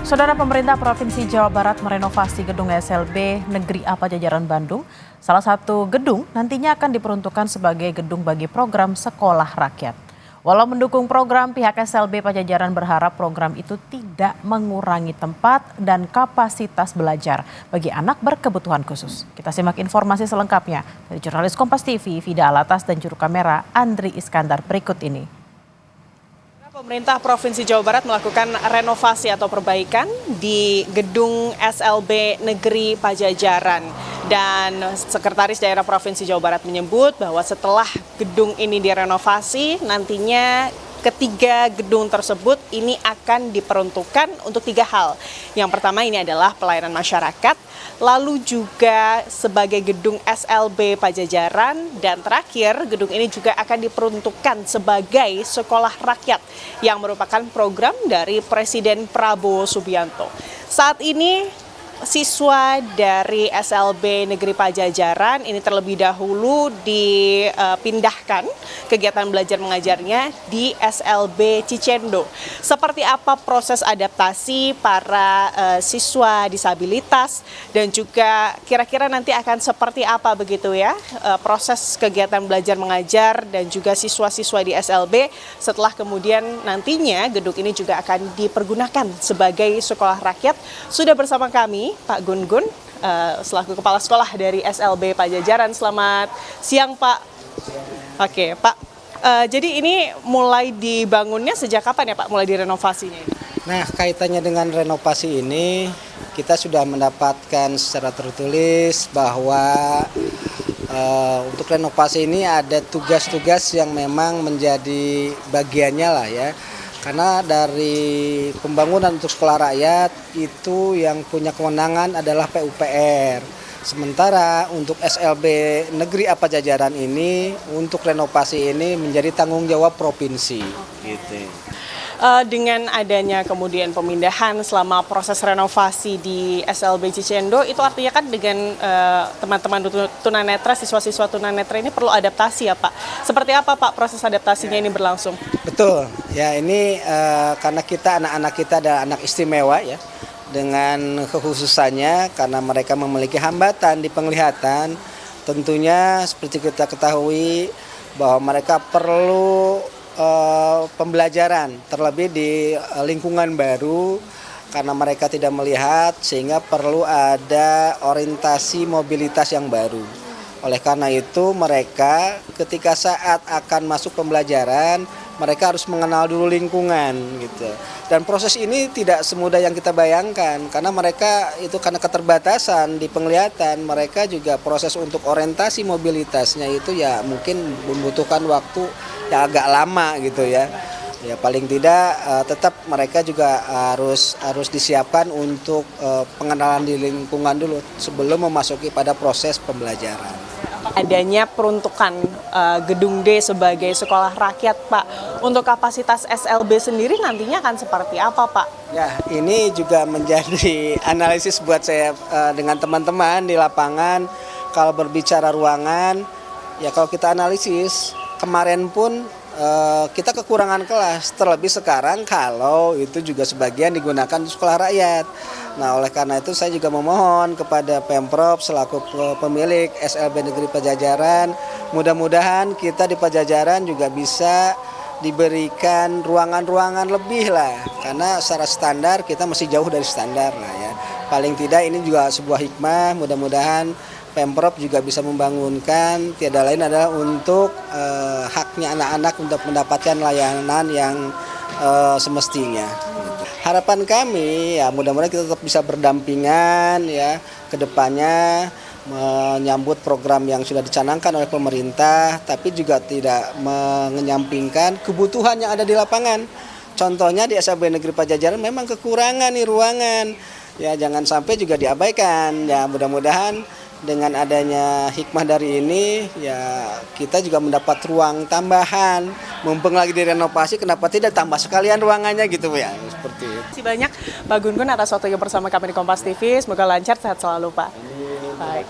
Saudara, pemerintah Provinsi Jawa Barat merenovasi gedung SLB Negeri A Pajajaran Bandung. Salah satu gedung nantinya akan diperuntukkan sebagai gedung bagi program sekolah rakyat. Walau mendukung program, pihak SLB Pajajaran berharap program itu tidak mengurangi tempat dan kapasitas belajar bagi anak berkebutuhan khusus. Kita simak informasi selengkapnya dari jurnalis Kompas TV, Vida Alatas, dan juru kamera Andri Iskandar berikut ini. Pemerintah Provinsi Jawa Barat melakukan renovasi atau perbaikan di gedung SLB Negeri Pajajaran. Dan Sekretaris Daerah Provinsi Jawa Barat menyebut bahwa setelah gedung ini direnovasi, nantinya ketiga gedung tersebut ini akan diperuntukkan untuk 3 hal. Yang pertama ini adalah pelayanan masyarakat, lalu juga sebagai gedung SLB Pajajaran, dan terakhir gedung ini juga akan diperuntukkan sebagai sekolah rakyat yang merupakan program dari Presiden Prabowo Subianto. Saat ini siswa dari SLB Negeri Pajajaran ini terlebih dahulu dipindahkan kegiatan belajar mengajarnya di SLB Cicendo. Seperti apa proses adaptasi para siswa disabilitas dan juga kira-kira nanti akan seperti apa begitu ya proses kegiatan belajar mengajar dan juga siswa-siswa di SLB setelah kemudian nantinya gedung ini juga akan dipergunakan sebagai sekolah rakyat. Sudah bersama kami Pak Gun-Gun, selaku Kepala Sekolah dari SLB Pajajaran. Selamat siang, Pak. Oke, Pak. Jadi ini mulai dibangunnya sejak kapan ya, Pak? Mulai direnovasinya? Nah, kaitannya dengan renovasi ini, kita sudah mendapatkan secara tertulis bahwa untuk renovasi ini ada tugas-tugas yang memang menjadi bagiannya lah ya. Karena dari pembangunan untuk sekolah rakyat itu yang punya kewenangan adalah PUPR. Sementara untuk SLB Negeri A Pajajaran ini untuk renovasi ini menjadi tanggung jawab provinsi. Gitu. Dengan adanya kemudian pemindahan selama proses renovasi di SLB Cicendo, itu artinya kan dengan teman-teman tunanetra, siswa-siswa tunanetra ini perlu adaptasi ya Pak. Seperti apa Pak proses adaptasinya ini berlangsung? Betul, ya ini karena anak-anak kita adalah anak istimewa ya, dengan kekhususannya karena mereka memiliki hambatan di penglihatan, tentunya seperti kita ketahui bahwa mereka perlu pembelajaran terlebih di lingkungan baru karena mereka tidak melihat sehingga perlu ada orientasi mobilitas yang baru. Oleh karena itu mereka ketika saat akan masuk pembelajaran mereka harus mengenal dulu lingkungan gitu. Dan proses ini tidak semudah yang kita bayangkan karena mereka itu karena keterbatasan di penglihatan, mereka juga proses untuk orientasi mobilitasnya itu ya mungkin membutuhkan waktu yang agak lama gitu ya. Ya paling tidak tetap mereka juga harus disiapkan untuk pengenalan di lingkungan dulu sebelum memasuki pada proses pembelajaran. Adanya peruntukan gedung D sebagai sekolah rakyat Pak. Untuk kapasitas SLB sendiri nantinya akan seperti apa Pak? Ya ini juga menjadi analisis buat saya dengan teman-teman di lapangan. Kalau berbicara ruangan, ya kalau kita analisis kemarin pun kita kekurangan kelas, terlebih sekarang kalau itu juga sebagian digunakan untuk sekolah rakyat. Nah oleh karena itu saya juga memohon kepada Pemprov selaku pemilik SLB Negeri Pajajaran, mudah-mudahan kita di Pajajaran juga bisa diberikan ruangan-ruangan lebih lah, karena secara standar kita masih jauh dari standar lah ya. Paling tidak ini juga sebuah hikmah, mudah-mudahan Pemprov juga bisa membangunkan, tiada lain adalah untuk haknya anak-anak untuk mendapatkan layanan yang semestinya. Harapan kami ya mudah-mudahan kita tetap bisa berdampingan ya ke depannya menyambut program yang sudah dicanangkan oleh pemerintah, tapi juga tidak menyampingkan kebutuhan yang ada di lapangan. Contohnya di SLB Negeri Pajajaran memang kekurangan nih ruangan, ya jangan sampai juga diabaikan. Ya mudah-mudahan dengan adanya hikmah dari ini ya kita juga mendapat ruang tambahan, mumpung lagi direnovasi kenapa tidak tambah sekalian ruangannya gitu ya, seperti itu. Terima kasih banyak Pak Gun-Gun atas waktunya bersama kami di Kompas TV, semoga lancar, sehat selalu Pak. Baik.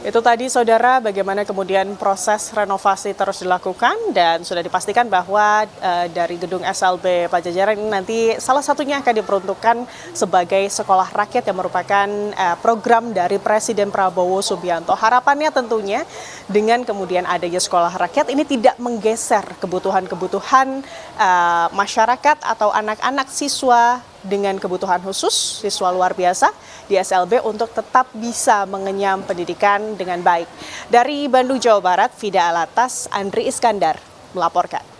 Itu tadi saudara bagaimana kemudian proses renovasi terus dilakukan dan sudah dipastikan bahwa dari gedung SLB Pajajaran ini nanti salah satunya akan diperuntukkan sebagai sekolah rakyat yang merupakan program dari Presiden Prabowo Subianto. Harapannya tentunya dengan kemudian adanya sekolah rakyat ini tidak menggeser kebutuhan-kebutuhan masyarakat atau anak-anak siswa dengan kebutuhan khusus, siswa luar biasa di SLB untuk tetap bisa mengenyam pendidikan dengan baik. Dari Bandung, Jawa Barat, Vida Alatas, Andri Iskandar melaporkan.